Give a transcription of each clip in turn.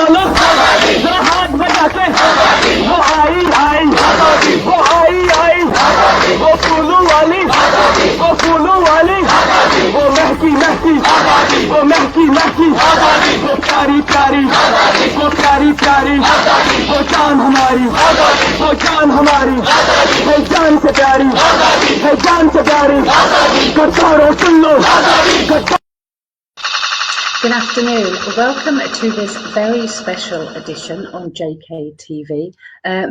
वालों जरा हाथ बजाते, वो आई आई, वो आई आई, वो फूलों वाली, वो फूलों वाली, वो महकी महकी, वो महकी महकी, वो प्यारी प्यारी, वो प्यारी प्यारी, वो जान हमारी, वो जान हमारी, है जान से प्यारी, है जान से प्यारी, गद्दारों सुन लो, गद्दार। Good afternoon. Welcome to this very special edition on JKTV.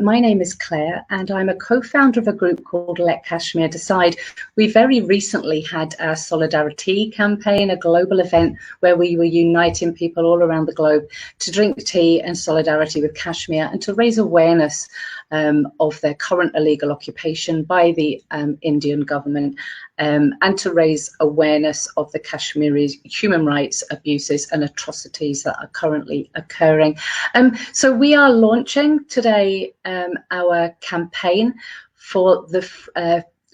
My name is Claire and I'm a co-founder of a group called Let Kashmir Decide. We very recently had our Solidarity campaign, a global event where we were uniting people all around the globe to drink tea in solidarity with Kashmir and to raise awareness of their current illegal occupation by the Indian government. And to raise awareness of the Kashmiri human rights abuses and atrocities that are currently occurring. So we are launching today our campaign for the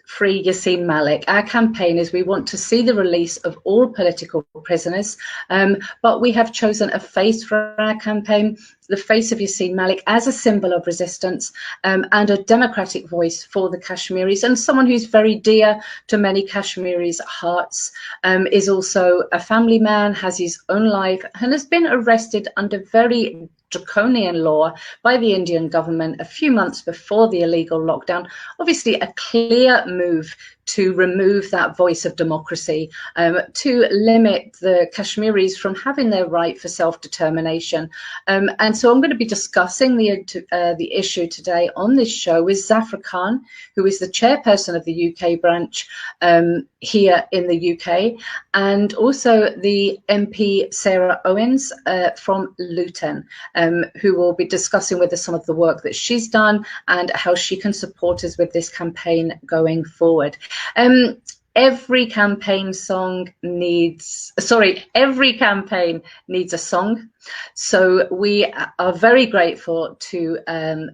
Free Yasin Malik. Our campaign is we want to see the release of all political prisoners, but we have chosen a face for our campaign, the face of Yasin Malik, as a symbol of resistance and a democratic voice for the Kashmiris, and someone who's very dear to many Kashmiris' hearts, is also a family man, has his own life, and has been arrested under very draconian law by the Indian government a few months before the illegal lockdown. Obviously a clear move to remove that voice of democracy, to limit the Kashmiris from having their right for self-determination. And so I'm going to be discussing the issue today on this show with Zafar, who is the chairperson of the UK branch here in the UK, and also the MP Sarah Owens from Luton, who will be discussing with us some of the work that she's done and how she can support us with this campaign going forward. Every campaign needs a song. So we are very grateful to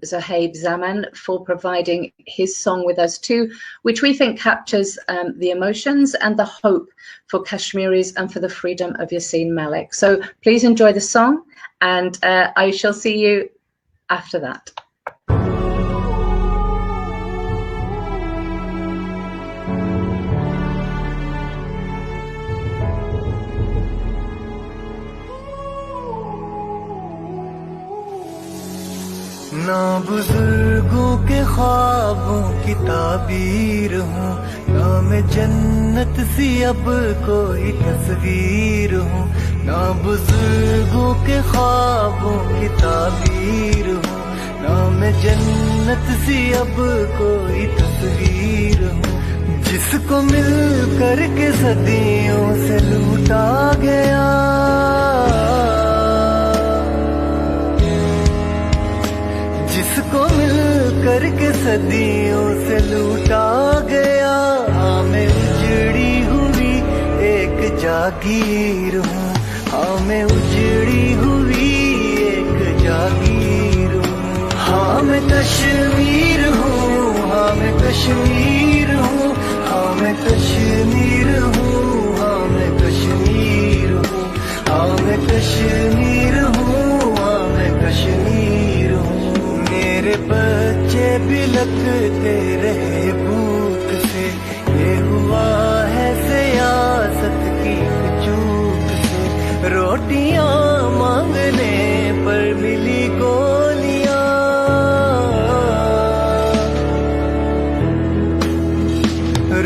Zohaib Zaman for providing his song with us too, which we think captures the emotions and the hope for Kashmiris and for the freedom of Yasin Malik. So please enjoy the song, and I shall see you after that. ना बुजुर्गों के ख्वाबों की ताबीर हूँ, ना मैं जन्नत सी अब कोई तस्वीर हूँ, ना बुजुर्गों के ख्वाबों की ताबीर हूँ, ना मैं जन्नत सी अब कोई तस्वीर हूँ, जिसको मिल कर के सदियों से लूटा गया, जिसको मिल करके सदियों से लूटा गया। हाँ मैं उजड़ी हुई एक जागीर हूँ, हाँ मैं उजड़ी हुई एक जागीर हूँ, हाँ मैं कश्मीर हूँ, हाँ मैं कश्मीर हूँ, हाँ मैं कश्मीर हूँ, हाँ मैं कश्मीर हूँ, हाँ मैं कश्मीर हूँ, हाँ मैं कश्मीर हूँ। मेरे बच्चे बिलखते रहे भूख से, ये हुआ है सियासत की चूक से, रोटियां मांगने पर मिली गोलियां,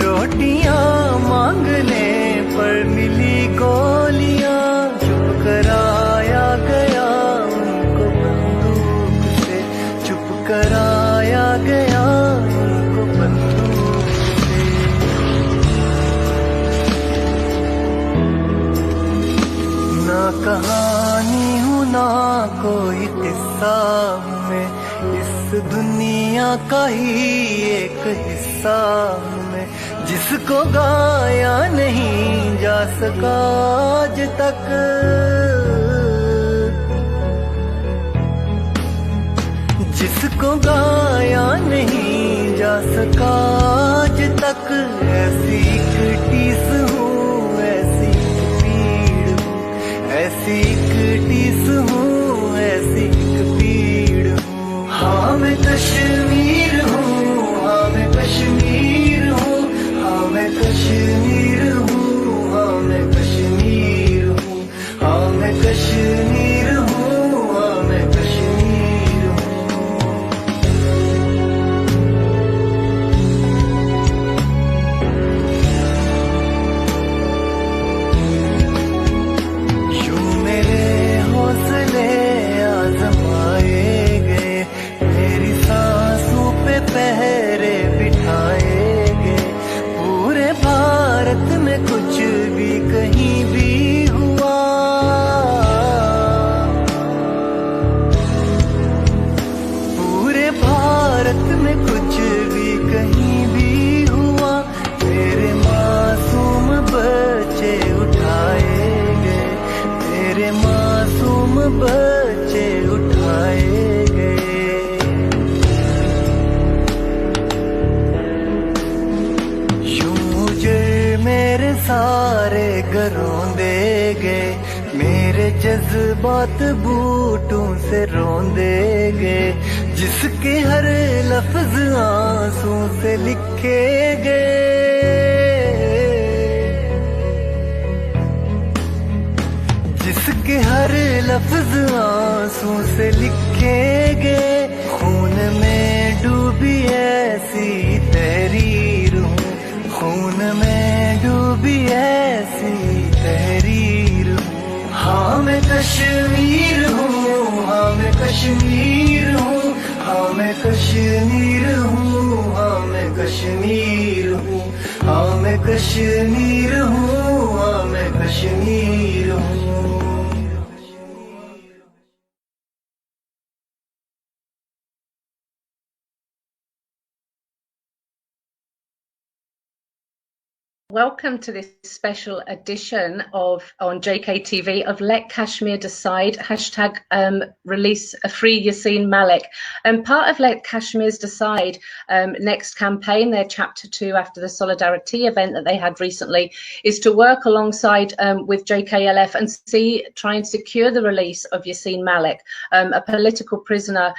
रोटियां मांगने पर मिली गोलियां, चुप कराया गया उनको बंदूक से, चुप कराया गया उनको बंदूक से। ना कहानी हूँ ना कोई किस्सा हूँ मैं, इस दुनिया का ही एक हिस्सा हूँ मैं, जिसको गाया नहीं जा सका आज तक, जिसको गाया नहीं जा सका आज तक। ऐसी एक टीस हूँ, ऐसी एक पीड़ हूँ, ऐसी एक टीस हूँ, जज्बात बूटों से रोंदे गए, जिसके हर लफ्ज आंसू से लिखे गए, जिसके हर लफ्ज आंसू से लिखे गए। खून में डूबी ऐसी तहरीर हूँ, खून में डूबी ऐसी तहरीर हूँ। हाँ मैं कश्मीर हूँ, हाँ मैं कश्मीर हूँ, हाँ मैं कश्मीर हूँ, हाँ मैं कश्मीर हूँ, हाँ मैं कश्मीर हूँ, हाँ मैं कश्मीर हूँ। Welcome to this special edition on JKTV of Let Kashmir Decide, hashtag release free Yasin Malik. Part of Let Kashmir's Decide next campaign, their chapter 2 after the Solidarity event that they had recently, is to work alongside with JKLF and try and secure the release of Yasin Malik, a political prisoner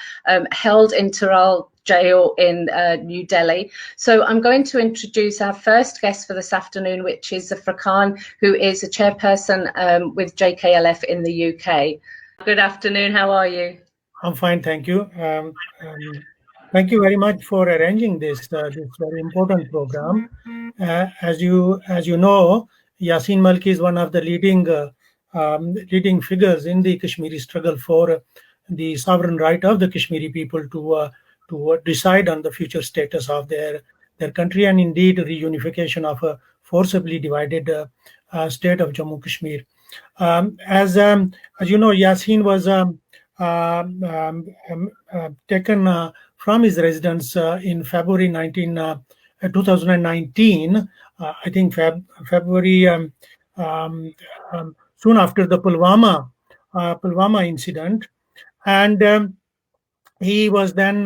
held in Tehran jail in New Delhi. So I'm going to introduce our first guest for this afternoon, which is Zafar, who is a chairperson with JKLF in the UK. Good afternoon, how are you? I'm fine, thank you. Thank you very much for arranging this very important program. As you know, Yasin Malik is one of the leading figures in the Kashmiri struggle for the sovereign right of the Kashmiri people to decide on the future status of their country, and indeed reunification of a forcibly divided state of Jammu Kashmir. As you know, Yasin was taken from his residence in February 2019. I think February, soon after the Pulwama incident, and he was then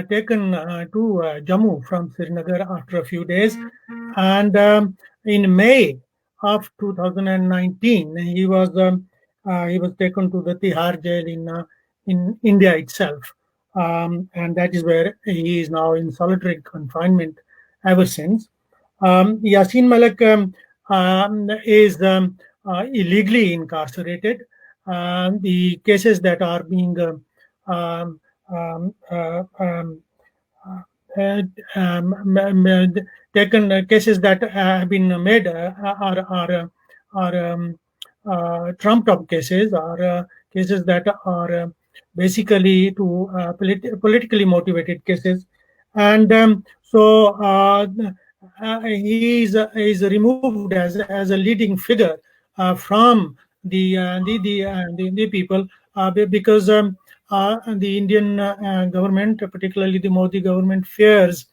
taken to Jammu from Srinagar after a few days, and in May of 2019 he was taken to the Tihar jail in India itself, and that is where he is now in solitary confinement ever since. Yasin Malik is illegally incarcerated. The cases that are being taken, cases that have been made are trumped up cases, or cases that are basically to politically motivated cases, and he is removed as a leading figure from the people, because the Indian government, particularly the Modi government, fears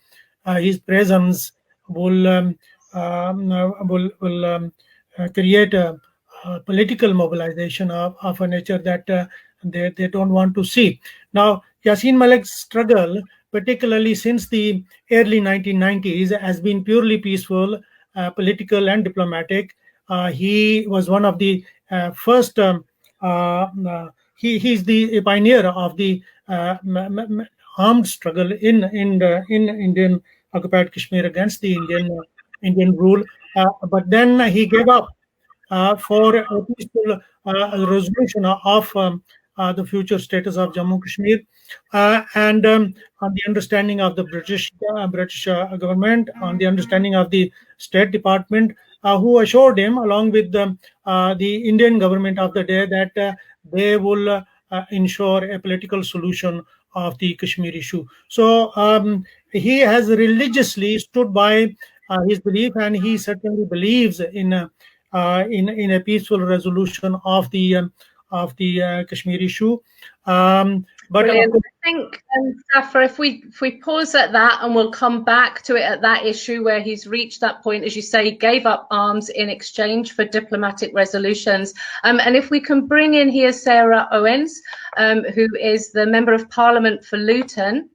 his presence will create a political mobilization of a nature that they don't want to see. Now, Yasin Malik's struggle, particularly since the early 1990s, has been purely peaceful, political and diplomatic. He was one of the first. He's the pioneer of the armed struggle in Indian occupied Kashmir against the Indian rule. But then he gave up for a peaceful resolution of the future status of Jammu Kashmir, and on the understanding of the British government, on the understanding of the State Department, who assured him, along with the Indian government of the day, that they will ensure a political solution of the Kashmir issue. So he has religiously stood by his belief, and he certainly believes in a peaceful resolution of the Kashmir issue. But Brilliant. I think, Zafar, if we pause at that, and we'll come back to it at that issue where he's reached that point, as you say, gave up arms in exchange for diplomatic resolutions. And if we can bring in here Sarah Owens, who is the Member of Parliament for Luton.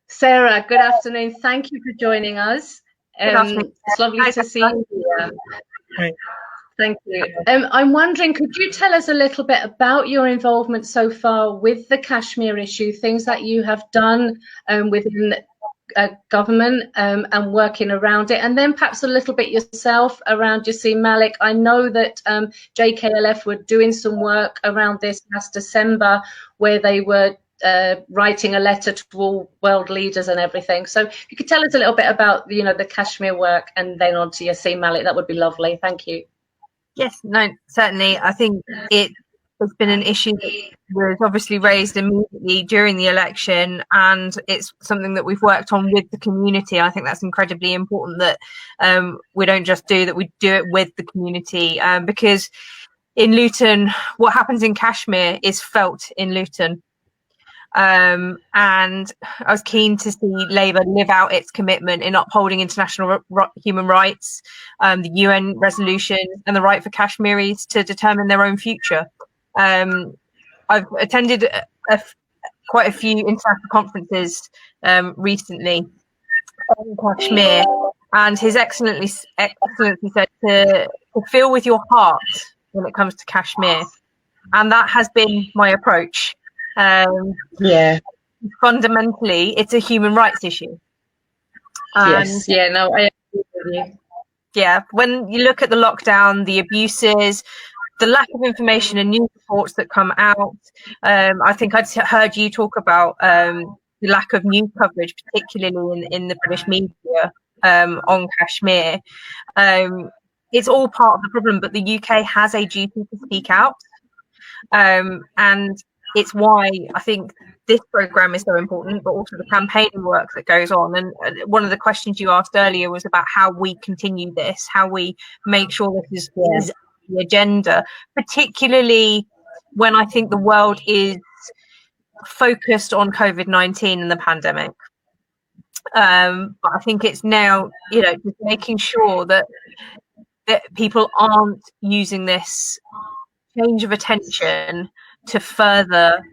Sarah, good afternoon. Thank you for joining us. It's lovely to see you here. Hi. Thank you. I'm wondering, could you tell us a little bit about your involvement so far with the Kashmir issue, things that you have done within government and working around it, and then perhaps a little bit yourself around Yasin Malik. I know that JKLF were doing some work around this last December, where they were writing a letter to all world leaders and everything. So if you could tell us a little bit about, the Kashmir work, and then on to Yasin Malik, that would be lovely. Thank you. Yes, no, certainly. I think it has been an issue that was obviously raised immediately during the election, and it's something that we've worked on with the community. I think that's incredibly important, that we don't just do that, we do it with the community, because in Luton, what happens in Kashmir is felt in Luton. And I was keen to see Labour live out its commitment in upholding international human rights, the UN resolutions, and the right for Kashmiris to determine their own future. I've attended quite a few international conferences recently on Kashmir, and His Excellency said to feel with your heart when it comes to Kashmir, and that has been my approach. Fundamentally, it's a human rights issue. Yes. Yeah. No, I agree with you. Yeah. When you look at the lockdown, the abuses, the lack of information and news reports that come out, I think I'd heard you talk about the lack of news coverage, particularly in the British media on Kashmir. It's all part of the problem, but the UK has a duty to speak out, and it's why I think this programme is so important, but also the campaigning work that goes on. And one of the questions you asked earlier was about how we continue this, how we make sure this is the agenda, particularly when I think the world is focused on COVID-19 and the pandemic. But I think it's now, just making sure that people aren't using this change of attention to further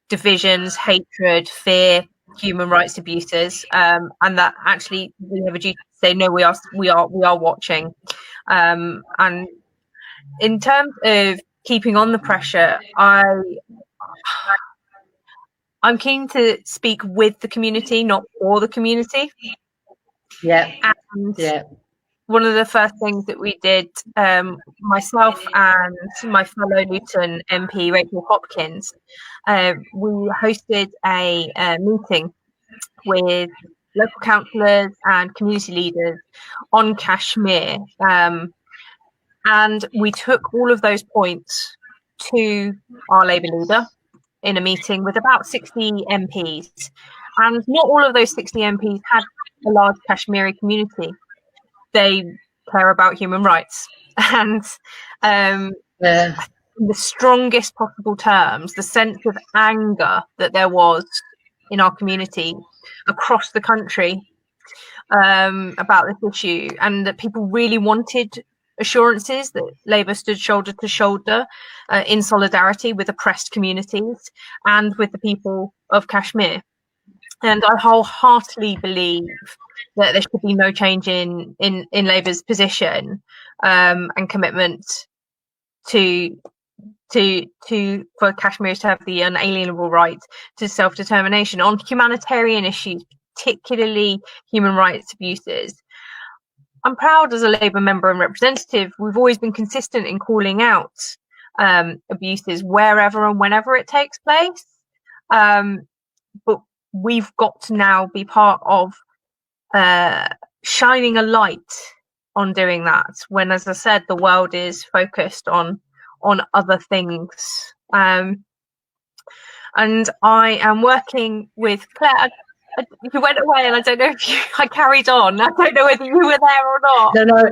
divisions, hatred, fear, human rights abuses, and that actually we have a duty to say no. We are watching. And in terms of keeping on the pressure, I'm keen to speak with the community, not for the community. Yeah. And one of the first things that we did, myself and my fellow Luton MP, Rachel Hopkins, we hosted a meeting with local councillors and community leaders on Kashmir. And we took all of those points to our Labour leader in a meeting with about 60 MPs. And not all of those 60 MPs had a large Kashmiri community. They care about human rights, and in the strongest possible terms, the sense of anger that there was in our community across the country about this issue, and that people really wanted assurances that Labour stood shoulder to shoulder in solidarity with oppressed communities and with the people of Kashmir. And I wholeheartedly believe that there should be no change in Labour's position and commitment for Kashmiris to have the unalienable right to self-determination on humanitarian issues, particularly human rights abuses. I'm proud as a Labour member and representative. We've always been consistent in calling out abuses wherever and whenever it takes place, but we've got to now be part of shining a light on doing that when, as I said, the world is focused on other things. And I am working with Claire. You went away, and I don't know if I carried on. I don't know whether you were there or not. No,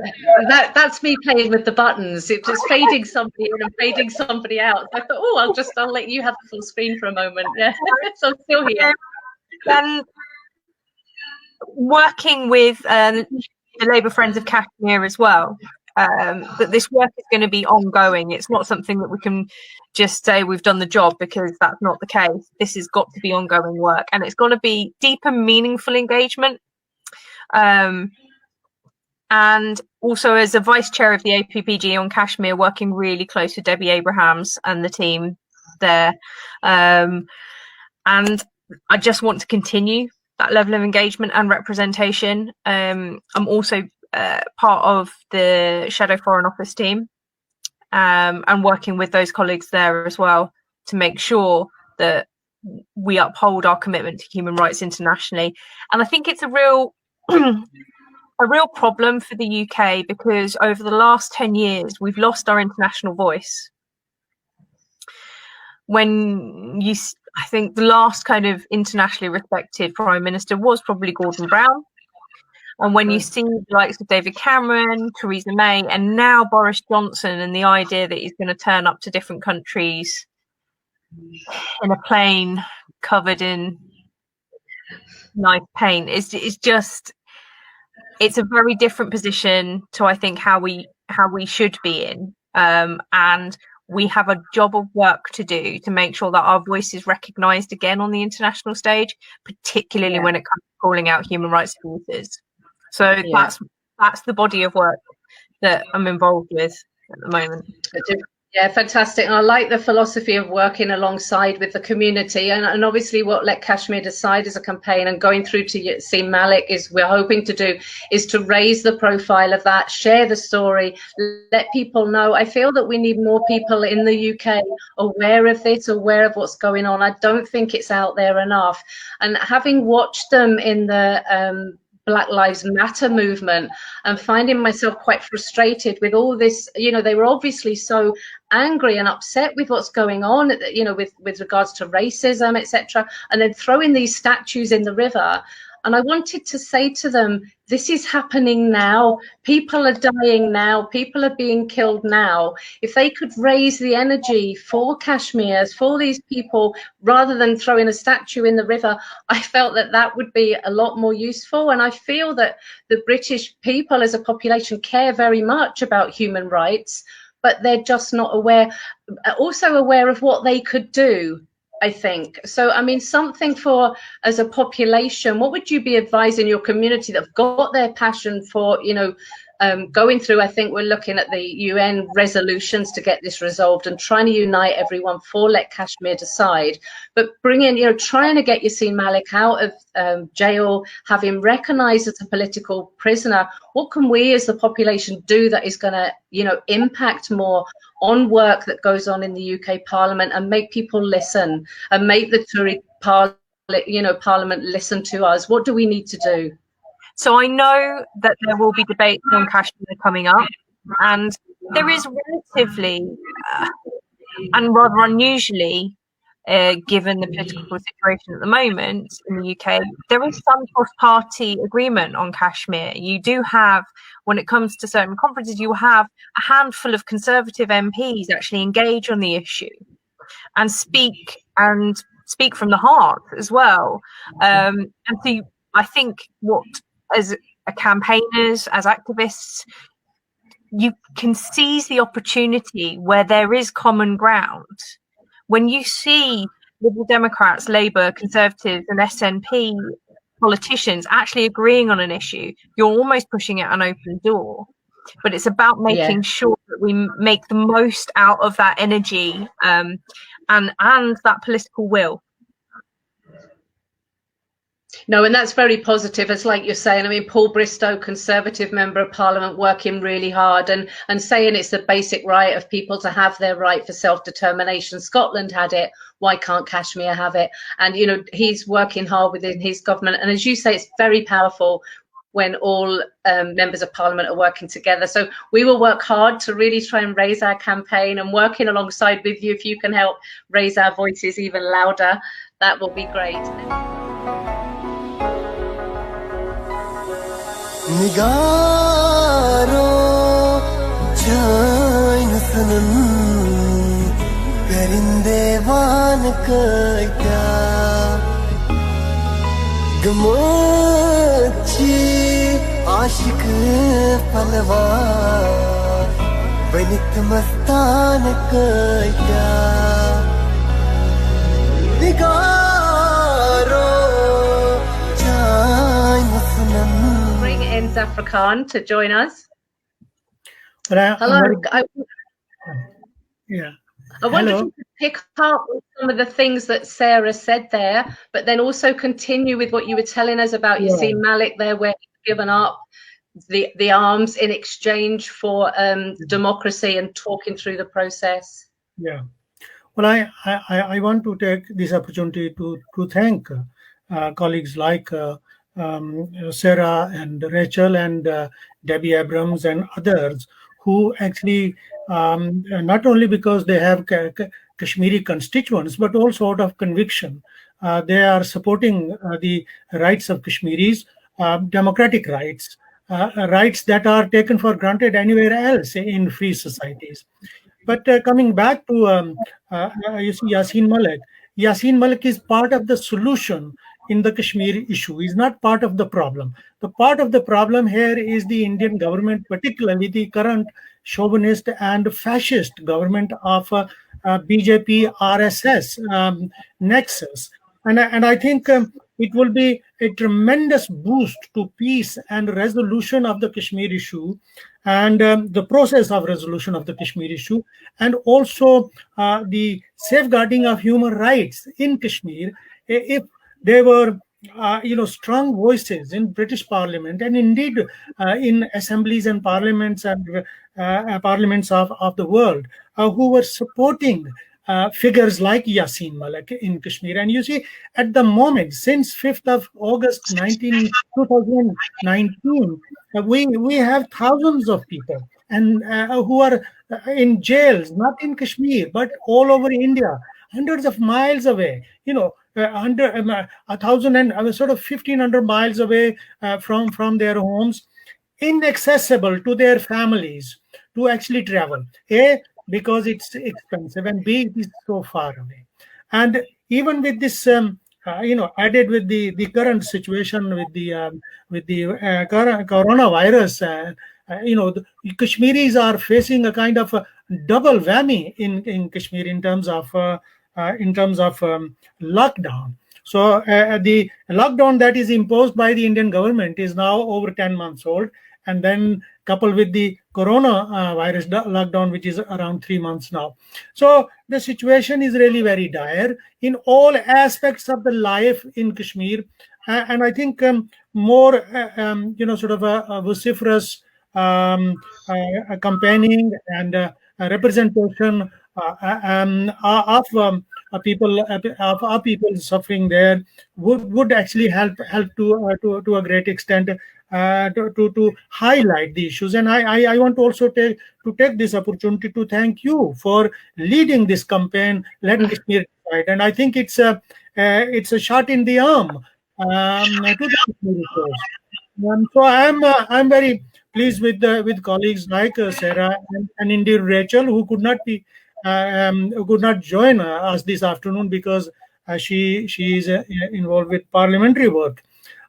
that's me playing with the buttons. It was fading somebody in and fading somebody out. I thought, I'll let you have the full screen for a moment. Yeah, so I'm still here. And working with the Labour Friends of Kashmir as well, that this work is going to be ongoing. It's not something that we can just say we've done the job, because that's not the case. This has got to be ongoing work, and it's got to be deep and meaningful engagement. And and also as a vice chair of the APPG on Kashmir, working really close with Debbie Abrahams and the team there. And I just want to continue that level of engagement and representation. I'm also part of the Shadow Foreign Office team, and working with those colleagues there as well to make sure that we uphold our commitment to human rights internationally. And I think it's a real problem for the UK, because over the last 10 years, we've lost our international voice. I think the last kind of internationally respected Prime Minister was probably Gordon Brown. And when you see the likes of David Cameron, Theresa May, and now Boris Johnson, and the idea that he's going to turn up to different countries in a plane covered in nice paint, it's a very different position to, I think, how we should be in. And we have a job of work to do to make sure that our voice is recognised again on the international stage, particularly when it comes to calling out human rights abuses. So that's the body of work that I'm involved with at the moment. Yeah, fantastic. And I like the philosophy of working alongside with the community. And obviously what Let Kashmir Decide as a campaign and going through to Yasin Malik we're hoping to do is to raise the profile of that, share the story, let people know. I feel that we need more people in the UK aware of this, aware of what's going on. I don't think it's out there enough. And having watched them in the Black Lives Matter movement and finding myself quite frustrated with all this, they were obviously so angry and upset with what's going on, with regards to racism, etc. And then throwing these statues in the river. And I wanted to say to them, this is happening now. People are dying now. People are being killed now. If they could raise the energy for Kashmirs, for these people, rather than throwing a statue in the river, I felt that would be a lot more useful. And I feel that the British people as a population care very much about human rights, but they're just not aware of what they could do, I think. So, I mean, something for, as a population, what would you be advising your community that have got their passion for, going through, I think we're looking at the UN resolutions to get this resolved and trying to unite everyone for Let Kashmir Decide, but trying to get Yasin Malik out of jail, have him recognised as a political prisoner. What can we as the population do that is going to, impact more on work that goes on in the UK Parliament and make people listen and make the Tory Parliament listen to us? What do we need to do? So I know that there will be debates on Kashmir coming up, and there is relatively, and rather unusually, given the political situation at the moment in the UK, there is some cross-party agreement on Kashmir. You do have, when it comes to certain conferences, you have a handful of Conservative MPs actually engage on the issue and speak from the heart as well. And so I think as campaigners, as activists, you can seize the opportunity where there is common ground. When you see Liberal Democrats, Labour, Conservatives and SNP politicians actually agreeing on an issue, you're almost pushing out an open door. But it's about making sure that we make the most out of that energy and that political will. No, and that's very positive. It's like you're saying, I mean, Paul Bristow, Conservative Member of Parliament, working really hard and saying it's a basic right of people to have their right for self-determination. Scotland had it. Why can't Kashmir have it? And, he's working hard within his government. And as you say, it's very powerful when all members of Parliament are working together. So we will work hard to really try and raise our campaign, and working alongside with you, if you can help raise our voices even louder, that will be great. Nigaro jain sanam perinde van kya gamachi aashik palwa banit mastan kya nigaro jain sanam. In Zafar Khan to join us. But Hello. Yeah. I wonder if you could pick up on some of the things that Sarah said there, but then also continue with what you were telling us about Yasin Malik there, where he's given up the arms in exchange for democracy and talking through the process. Yeah. Well, I want to take this opportunity to thank colleagues like Sarah and Rachel and Debbie Abrams and others who actually not only because they have Kashmiri constituents, but also out of conviction, they are supporting the rights of Kashmiris, democratic rights, rights that are taken for granted anywhere else in free societies. But coming back to you see Yasin Malik. Yasin Malik is part of the solution in the Kashmir issue. He's not part of the problem. The part of the problem here is the Indian government, particularly the current chauvinist and fascist government of BJP RSS nexus. And I think it will be a tremendous boost to peace and resolution of the Kashmir issue and the process of resolution of the Kashmir issue, and also the safeguarding of human rights in Kashmir. If there were strong voices in British Parliament and indeed in assemblies and parliaments and parliaments of the world who were supporting figures like Yasin Malik in Kashmir. And you see, at the moment, since 5th of August 2019, we have thousands of people and who are in jails, not in Kashmir, but all over India, hundreds of miles away, under 1,000 and sort of 1,500 miles away from their homes, inaccessible to their families to actually travel. A, because it's expensive, and B, it is so far away. And even with this, added with the current situation with the coronavirus, the Kashmiris are facing a kind of a double whammy in Kashmir in terms of lockdown. So the lockdown that is imposed by the Indian government is now over 10 months old, and then coupled with the coronavirus lockdown, which is around 3 months now. So the situation is really very dire in all aspects of the life in Kashmir. And I think more, sort of a vociferous campaigning and representation of people suffering there would actually help to a great extent to highlight the issues. And I want to also take this opportunity to thank you for leading this campaign, Let Kashmir Decide. And I think it's a shot in the arm to the Kashmiri cause. So I'm very pleased with colleagues like Sarah and indeed Rachel, who could not join us this afternoon because she is involved with parliamentary work.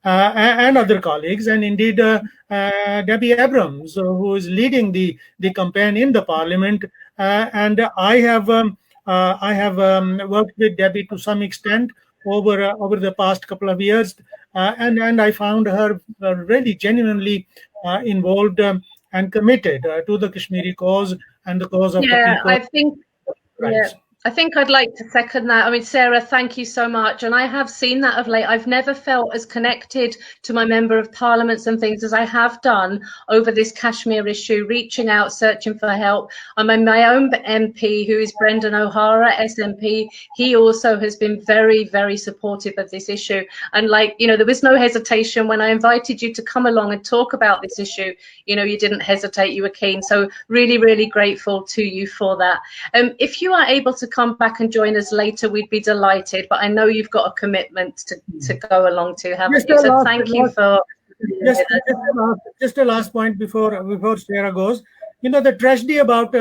And other colleagues, and indeed Debbie Abrams, who is leading the campaign in the parliament. And I have worked with Debbie to some extent over the past couple of years, and I found her really genuinely involved and committed to the Kashmiri cause and the cause of the people. I think. Right. I think I'd like to second that. I mean, Sarah, thank you so much. And I have seen that of late. I've never felt as connected to my member of parliaments and things as I have done over this Kashmir issue, reaching out, searching for help. I'm my own MP, who is Brendan O'Hara, SMP. He also has been very, very supportive of this issue. And there was no hesitation when I invited you to come along and talk about this issue. You didn't hesitate, you were keen. So really, really grateful to you for that. If you are able to come back and join us later, we'd be delighted, but I know you've got a commitment to go along to, haven't you? So thank you for just a last point before Sarah goes. The tragedy about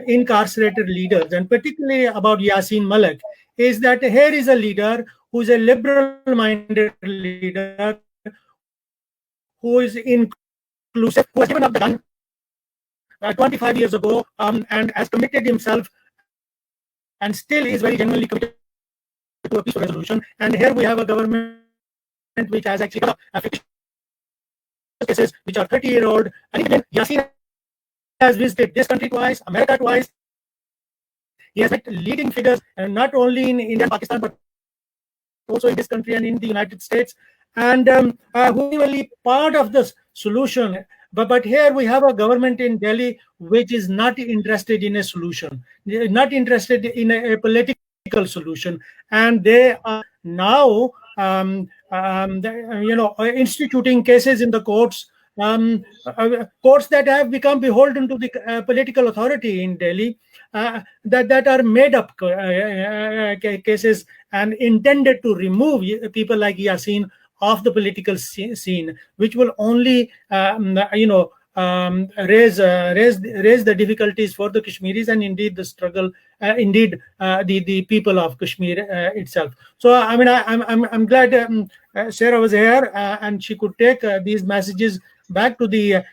incarcerated leaders, and particularly about Yasin Malik, is that here is a leader who is a liberal-minded leader, who is inclusive, who has given up the gun 25 years ago, and has committed himself and still is very genuinely committed to a peaceful resolution. And here we have a government which has actually cases which are 30-year-old. And even Yasin has visited this country twice, America twice. He has met leading figures, not only in India and Pakistan, but also in this country and in the United States, and who will be part of this solution. But here we have a government in Delhi which is not interested in a solution, not interested in a political solution, and they are now instituting cases in the courts, courts that have become beholden to the political authority in Delhi, that are made up cases and intended to remove people like Yasin off the political scene, which will only raise the difficulties for the Kashmiris and indeed the struggle, the people of Kashmir itself. So I mean, I'm glad Sarah was here and she could take these messages back to the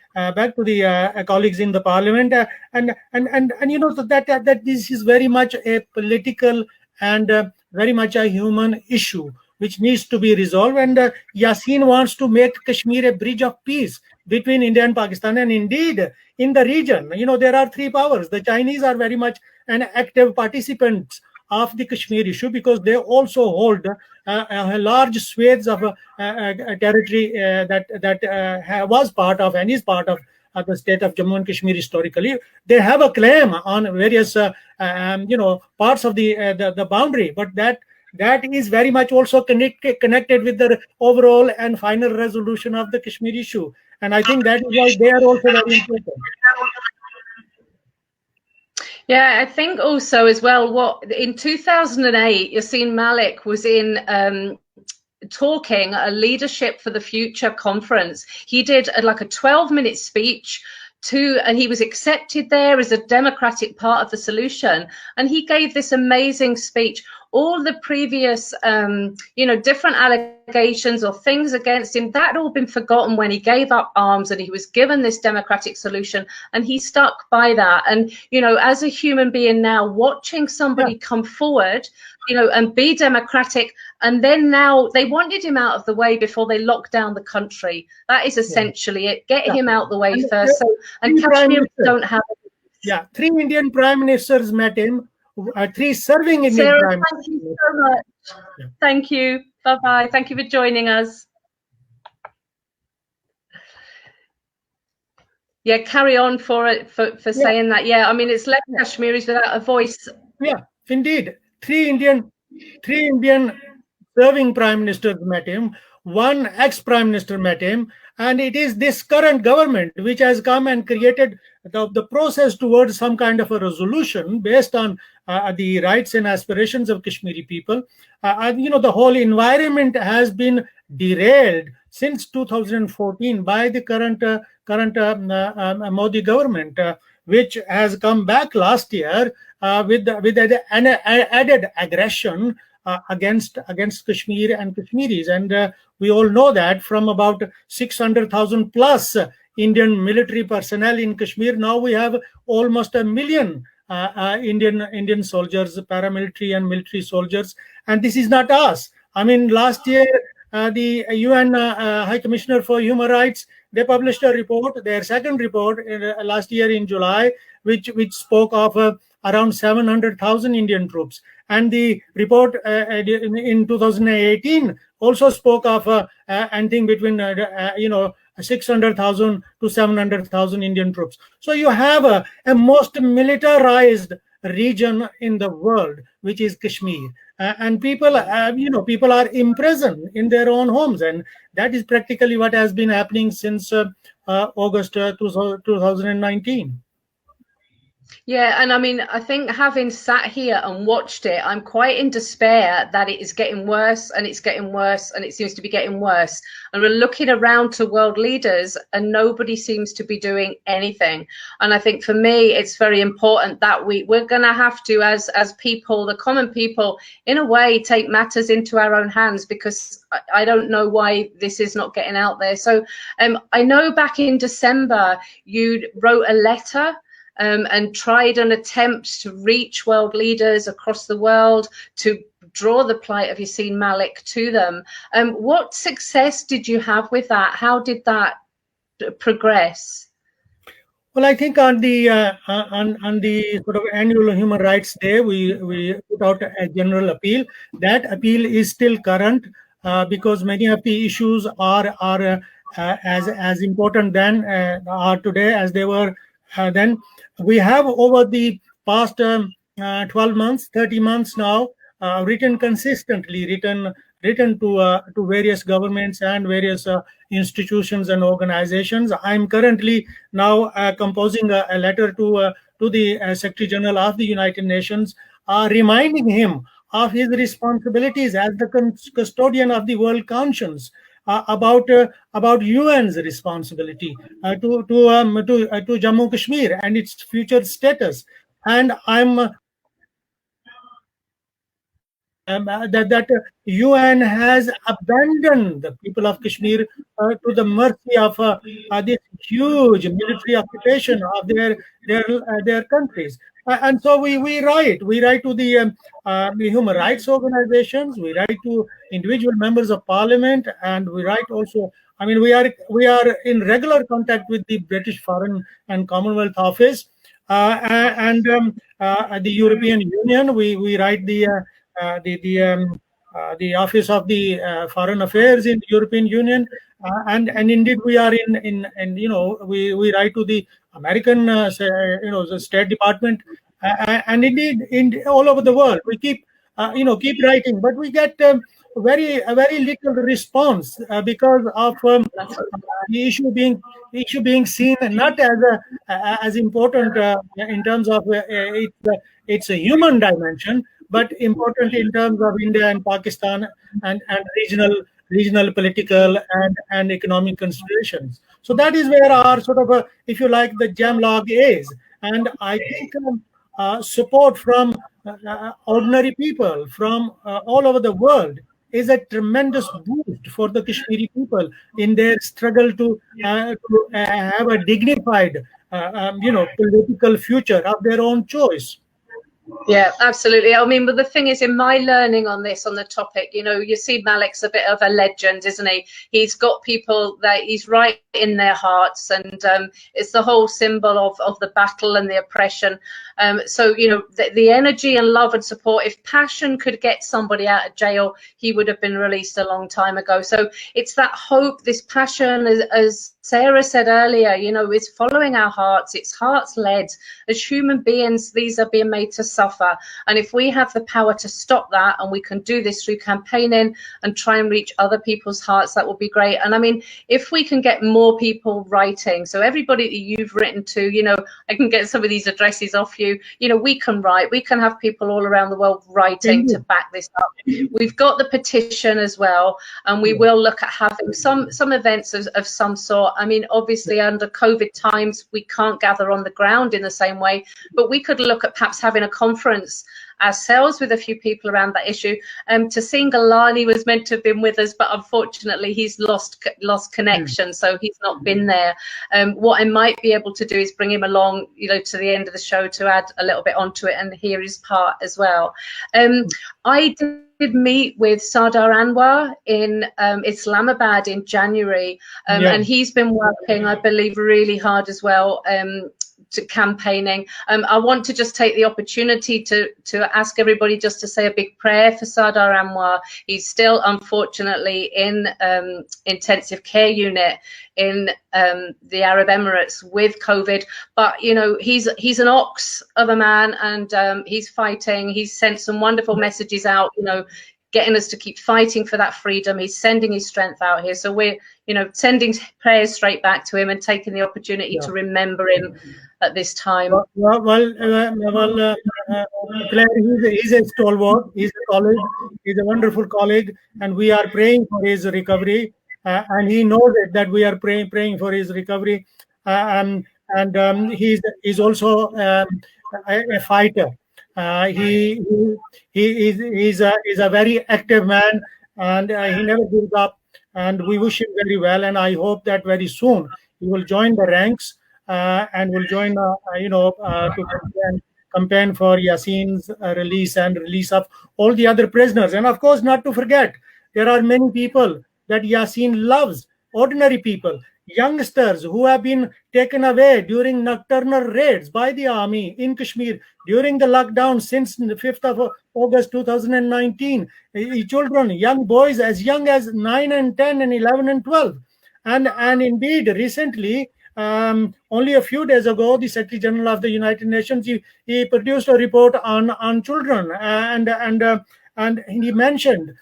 colleagues in the parliament, and so that this is very much a political and very much a human issue which needs to be resolved. And Yasin wants to make Kashmir a bridge of peace between India and Pakistan, and indeed in the region. There are three powers. The Chinese are very much an active participant of the Kashmir issue because they also hold large swathes of territory that was part of and is part of the state of Jammu and Kashmir historically. They have a claim on various parts of the boundary, but that is very much also connected with the overall and final resolution of the Kashmir issue. And I think that is why they are also very important. Yeah, I think also as well, in 2008, Yasin Malik was in talking a Leadership for the Future conference. He did like a 12-minute speech and he was accepted there as a democratic part of the solution. And he gave this amazing speech. All the previous, different allegations or things against him, that had all been forgotten when he gave up arms and he was given this democratic solution, and he stuck by that. And, as a human being now, watching somebody come forward, and be democratic, and then now they wanted him out of the way before they locked down the country. That is essentially it. Get him out the way first. And Kashmir don't have it. Yeah, 3 Indian prime ministers met him. 3 serving Indian Sarah, prime thank you so much. Yeah. Thank you. Bye-bye. Thank you for joining us. Yeah, carry on for saying that. Yeah, I mean, it's left Kashmiris without a voice. Yeah, indeed. 3 Indian serving prime ministers met him. 1 ex-prime minister met him. And it is this current government which has come and created the process towards some kind of a resolution based on the rights and aspirations of Kashmiri people. The whole environment has been derailed since 2014 by the current Modi government, which has come back last year with an added aggression against Kashmir and Kashmiris. And we all know that from about 600,000 plus Indian military personnel in Kashmir, now we have almost 1 million Indian soldiers, paramilitary and military soldiers. And this is not us. I mean, last year, the UN High Commissioner for Human Rights, they published a report, their second report last year in July, which spoke of around 700,000 Indian troops. And the report in 2018 also spoke of anything between 600,000 to 700,000 Indian troops. So you have a most militarized region in the world, which is Kashmir, and people are imprisoned in their own homes, and that is practically what has been happening since August 2019. Yeah, and I mean, I think having sat here and watched it, I'm quite in despair that it is getting worse and it's getting worse and it seems to be getting worse. And we're looking around to world leaders and nobody seems to be doing anything. And I think for me, it's very important that we're going to have to, as people, the common people, in a way, take matters into our own hands, because I don't know why this is not getting out there. So I know back in December, you wrote a letter and tried an attempt to reach world leaders across the world to draw the plight of Yasin Malik to them. What success did you have with that? How did that progress? Well, I think on the sort of annual Human Rights Day, we put out a general appeal. That appeal is still current because many of the issues are as important then are today as they were then. We have over the past 12 months, 30 months now, written to various governments and various institutions and organizations. I'm currently now composing a letter to the Secretary General of the United Nations, reminding him of his responsibilities as the custodian of the world conscience, about UN's responsibility to Jammu Kashmir and its future status. And I'm that UN has abandoned the people of Kashmir to the mercy of this huge military occupation of their countries. And so we write to the human rights organizations, we write to individual members of parliament, and we write also. I mean, we are in regular contact with the British Foreign and Commonwealth Office and the European Union. We write the Office of the Foreign Affairs in the European Union, and indeed we are in we write to the American the State Department, and indeed in all over the world we keep writing, but we get very little response because of the issue being seen not as important in terms of it's a human dimension, but important in terms of India and Pakistan and regional political and economic considerations. So that is where our sort of if you like, the jam log is. And I think support from ordinary people from all over the world is a tremendous boost for the Kashmiri people in their struggle to have a dignified political future of their own choice. Yeah, absolutely. I mean, but the thing is, in my learning on the topic, Yasin Malik's a bit of a legend, isn't he? He's got people that he's right in their hearts, and it's the whole symbol of the battle and the oppression. So, the energy and love and support, if passion could get somebody out of jail, he would have been released a long time ago. So it's that hope, this passion, as Sarah said earlier, it's following our hearts. It's hearts led. As human beings, these are being made to suffer. And if we have the power to stop that, and we can do this through campaigning and try and reach other people's hearts, that would be great. And I mean, if we can get more people writing, so everybody that you've written to, I can get some of these addresses off you, we can write, we can have people all around the world writing to back this up. We've got the petition as well, and we will look at having some events of some sort. I mean, obviously under COVID times, we can't gather on the ground in the same way, but we could look at perhaps having a conference ourselves with a few people around that issue. Tasin Galani was meant to have been with us, but unfortunately he's lost connection, so he's not been there. What I might be able to do is bring him along, to the end of the show to add a little bit onto it and hear his part as well. I did meet with Sardar Anwar in Islamabad in January, and he's been working, I believe, really hard as well, to campaigning. I want to just take the opportunity to ask everybody just to say a big prayer for Sardar Anwar. He's still, unfortunately, in intensive care unit in the Arab Emirates with COVID, but he's an ox of a man, and he's fighting. He's sent some wonderful messages out, getting us to keep fighting for that freedom. He's sending his strength out here, so we're sending prayers straight back to him and taking the opportunity to remember him at this time. Claire, he's a stalwart. He's a colleague. He's a wonderful colleague, and we are praying for his recovery. And he knows that we are praying for his recovery. He's also a fighter. He's a very active man, and he never gives up. And we wish him very well. And I hope that very soon he will join the ranks and will join, to campaign for Yasin's release and release of all the other prisoners. And of course, not to forget, there are many people that Yasin loves, ordinary people. youngsters who have been taken away during nocturnal raids by the army in Kashmir during the lockdown since the 5th of August 2019. Children, young boys as young as 9 and 10 and 11 and 12. And indeed, recently, only a few days ago, the Secretary General of the United Nations, he produced a report on children, and he mentioned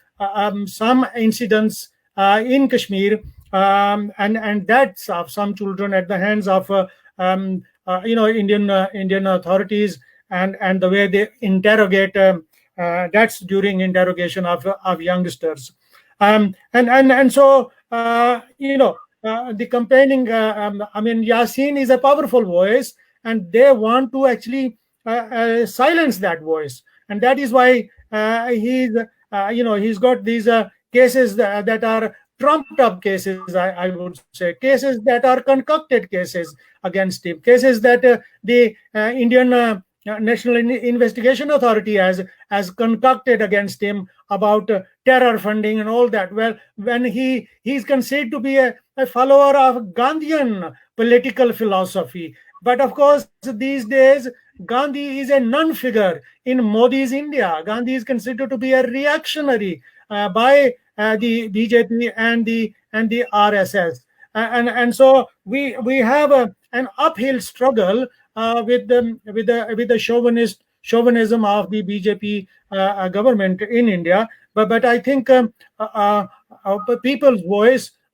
some incidents in Kashmir, and deaths of some children at the hands of Indian authorities, and the way they interrogate deaths during interrogation of youngsters, and so the campaigning. Yasin is a powerful voice, and they want to actually silence that voice, and that is why he's got these cases that are trumped up cases, I would say, cases that are concocted cases against him, cases that the Indian National Investigation Authority has concocted against him about terror funding and all that. Well, when he's considered to be a follower of Gandhian political philosophy, but of course these days Gandhi is a non-figure in Modi's India. Gandhi is considered to be a reactionary by the BJP and the RSS, and so we have an uphill struggle with the chauvinism of the BJP government in India. But I think people's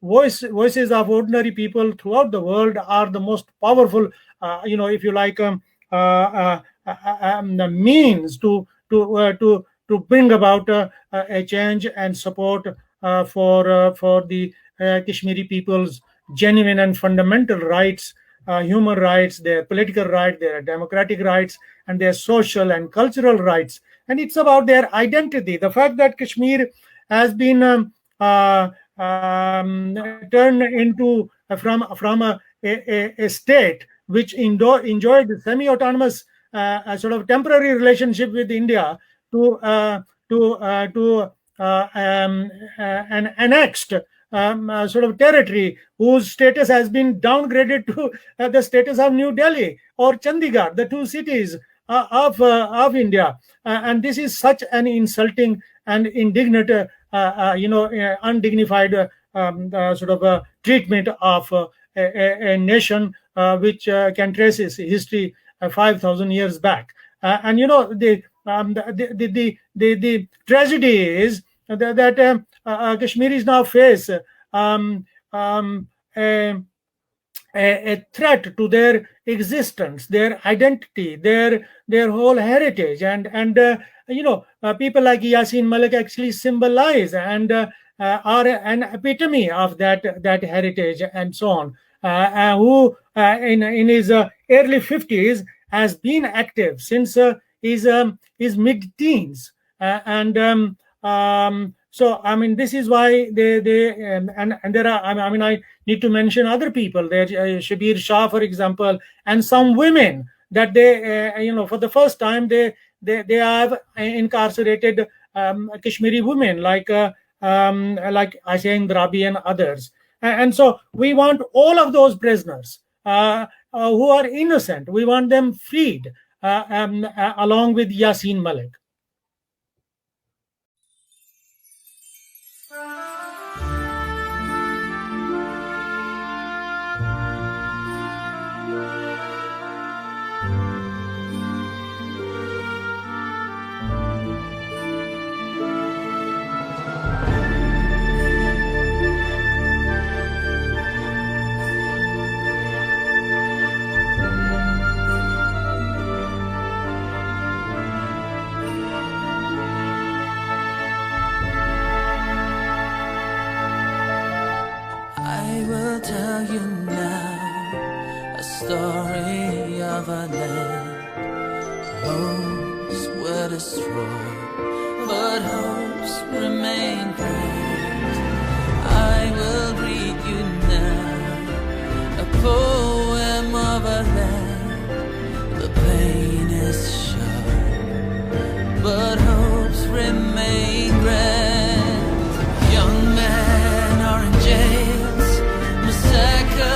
voices of ordinary people throughout the world are the most powerful, if you like, the means to bring about a change and support for the Kashmiri people's genuine and fundamental rights, human rights, their political rights, their democratic rights, and their social and cultural rights. And it's about their identity. The fact that Kashmir has been turned into from a state which enjoyed semi-autonomous sort of temporary relationship with India to an annexed sort of territory whose status has been downgraded to the status of New Delhi or Chandigarh, the two cities of India, and this is such an insulting and indignant, undignified sort of treatment of a nation which can trace its history 5,000 years back. And the tragedy is that Kashmiris now face a threat to their existence, their identity, their whole heritage, and people like Yasin Malik actually symbolize and are an epitome of that heritage and so on. Who in his early 50s has been active since his mid-teens, so this is why they and there are I need to mention other people there, Shabir Shah, for example, and some women that they for the first time they have incarcerated Kashmiri women like Ashain Drabi and others, and so we want all of those prisoners who are innocent, we want them freed along with Yasin Malik. Tell you now a story of a land. Hopes were destroyed, but hopes remain great. I will read you now a poem of a land. The pain is sharp, but hopes remain great. Young men are in jails, massacred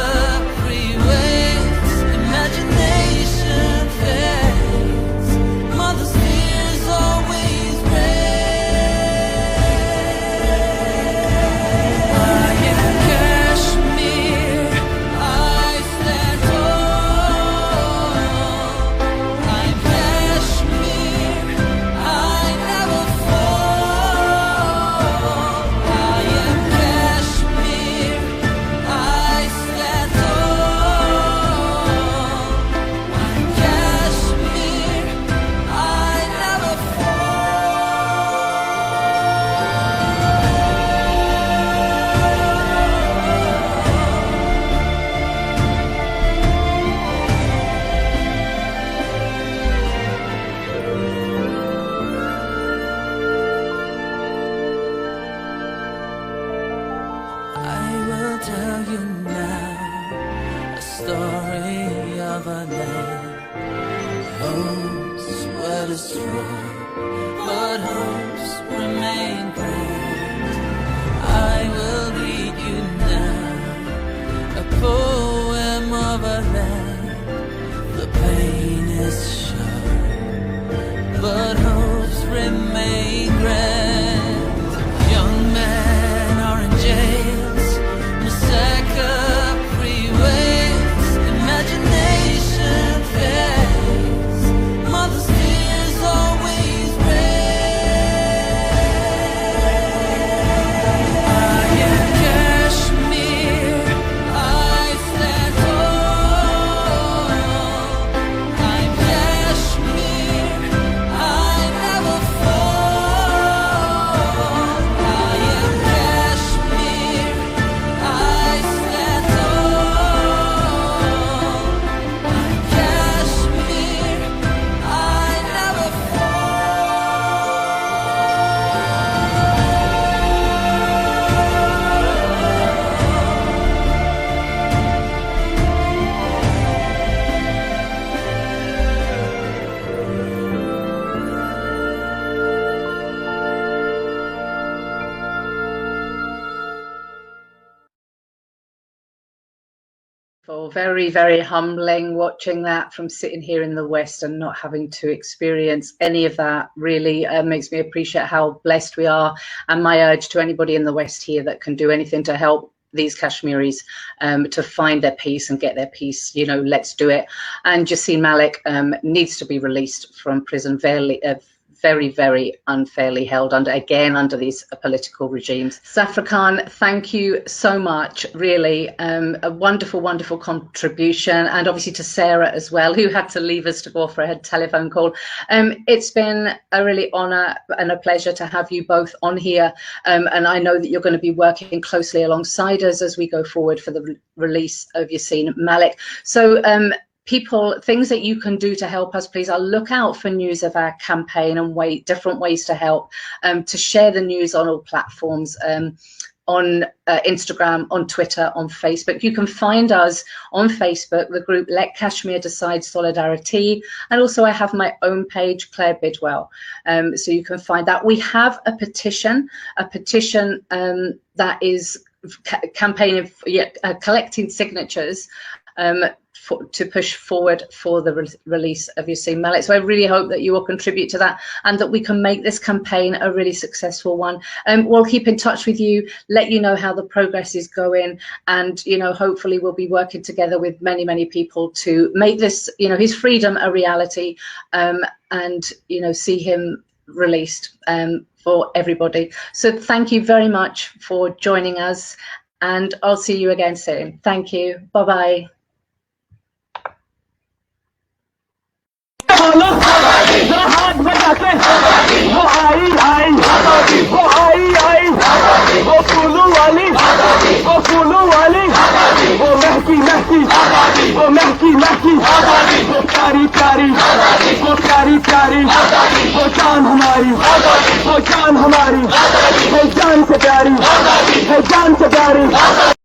tell you now a story of a land whose were destroyed, but hopes remain great. I will read you now a poem of a land. The pain is sharp, but hopes remain grand. Young men are in jails, massacre freeways, imagination fades, mother's tears always rain. I am Kashmir, I stand tall. I'm Kashmir, I never fall. I am Kashmir, I stand tall. I'm Kashmir, I never Very, very humbling watching that from sitting here in the West and not having to experience any of that. Really makes me appreciate how blessed we are. And my urge to anybody in the West here that can do anything to help these Kashmiris to find their peace and get their peace, you know, let's do it. And Yasin Malik needs to be released from prison very, very unfairly held under these political regimes. Zafar Khan, thank you so much. Really, a wonderful, wonderful contribution, and obviously to Sarah as well, who had to leave us to go for a telephone call. It's been a really honour and a pleasure to have you both on here, and I know that you're going to be working closely alongside us as we go forward for the release of Yasin Malik. So people, things that you can do to help us, please. I'll look out for news of our campaign and different ways to help, to share the news on all platforms, on Instagram, on Twitter, on Facebook. You can find us on Facebook, the group Let Kashmir Decide Solidarity, and also I have my own page, Claire Bidwell. So you can find that. We have a petition that is campaigning, collecting signatures to push forward for the release of Yasin Malik. So I really hope that you will contribute to that and that we can make this campaign a really successful one. We'll keep in touch with you, let you know how the progress is going, and, you know, hopefully we'll be working together with many, many people to make this, you know, his freedom a reality, and, you know, see him released for everybody. So thank you very much for joining us, and I'll see you again soon. Thank you. Bye-bye. जरा हाथ बजाते वो आई वो फूलों वाली वो महकी वो प्यारी वो जान हमारी है जान से प्यारी